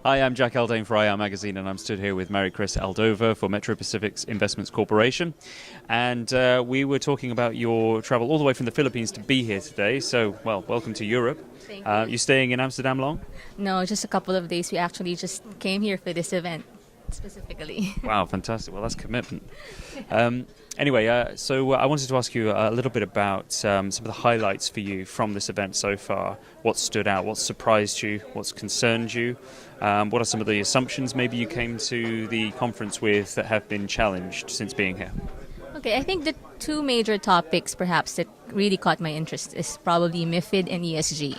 Hi, I'm Jack Aldane for IR Magazine, and I'm stood here with Kris Aldover for Metro Pacific's Investments Corporation. And we were talking about your travel all the way from the Philippines to be here today. So, well, welcome to Europe. Thank you. You staying in Amsterdam long? No, just a couple of days. We actually just came here for this event specifically. Wow, fantastic. Well, that's commitment. Anyway, so I wanted to ask you a little bit about some of the highlights for you from this event so far. What stood out? What surprised you? What's concerned you? What are some of the assumptions maybe you came to the conference with that have been challenged since being here? Okay, I think the two major topics perhaps that really caught my interest is probably MiFID and ESG.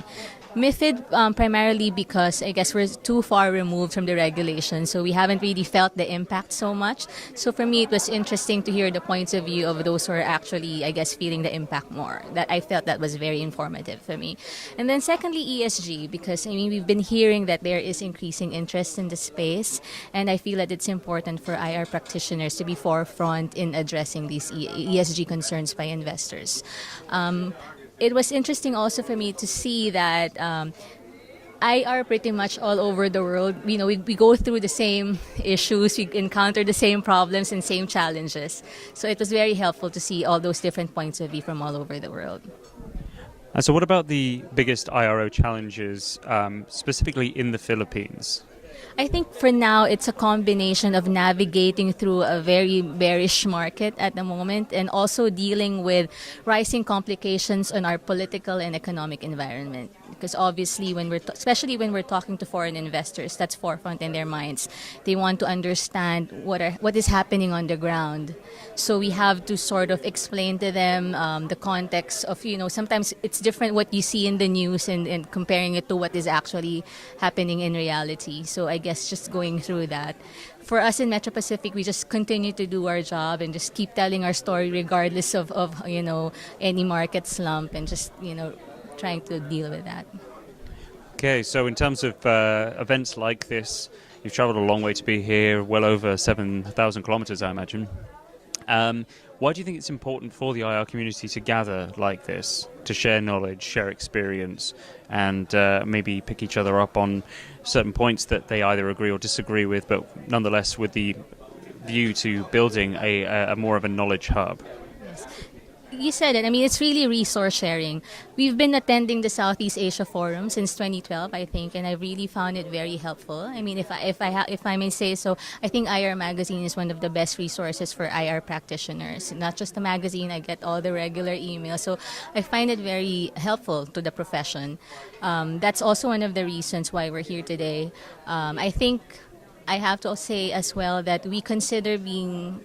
MiFID primarily because I guess we're too far removed from the regulation, so we haven't really felt the impact so much. So for me, it was interesting to hear the points of view of those who are actually, I guess, feeling the impact more. That I felt that was very informative for me. And then secondly, ESG, because I mean we've been hearing that there is increasing interest in the space, and I feel that it's important for IR practitioners to be forefront in addressing these ESG concerns by investors. It was interesting also for me to see that IR pretty much all over the world, you know, we go through the same issues, we encounter the same problems and same challenges. So it was very helpful to see all those different points of view from all over the world. And so what about the biggest IRO challenges, specifically in the Philippines? I think for now it's a combination of navigating through a very bearish market at the moment and also dealing with rising complications on our political and economic environment. Because obviously, especially when we're talking to foreign investors, that's forefront in their minds. They want to understand what is happening on the ground. So we have to sort of explain to them the context of, you know, sometimes it's different what you see in the news and comparing it to what is actually happening in reality. So I guess just going through that. For us in Metro Pacific, we just continue to do our job and just keep telling our story regardless of you know, any market slump and just, you know, trying to deal with that. Okay, so in terms of events like this, you've traveled a long way to be here, well over 7,000 kilometers, I imagine. Why do you think it's important for the IR community to gather like this, to share knowledge, share experience, and maybe pick each other up on certain points that they either agree or disagree with, but nonetheless with the view to building a more of a knowledge hub? Yes. You said it. I mean, it's really resource sharing. We've been attending the Southeast Asia Forum since 2012, I think, and I really found it very helpful. I mean, if I may say so, I think IR Magazine is one of the best resources for IR practitioners. Not just the magazine, I get all the regular emails, so I find it very helpful to the profession. That's also one of the reasons why we're here today. I think I have to say as well that we consider being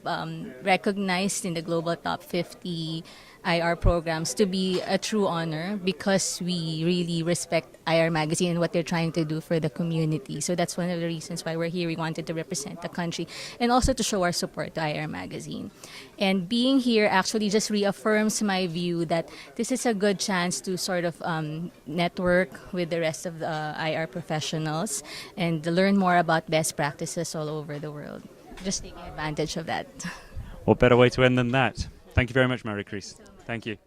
recognized in the global top 50 IR programs to be a true honor because we really respect IR Magazine and what they're trying to do for the community. So that's one of the reasons why we're here. We wanted to represent the country and also to show our support to IR Magazine. And being here actually just reaffirms my view that this is a good chance to sort of network with the rest of the IR professionals and learn more about best practices all over the world. Just taking advantage of that. What better way to end than that? Thank you very much, Kris. Thank you.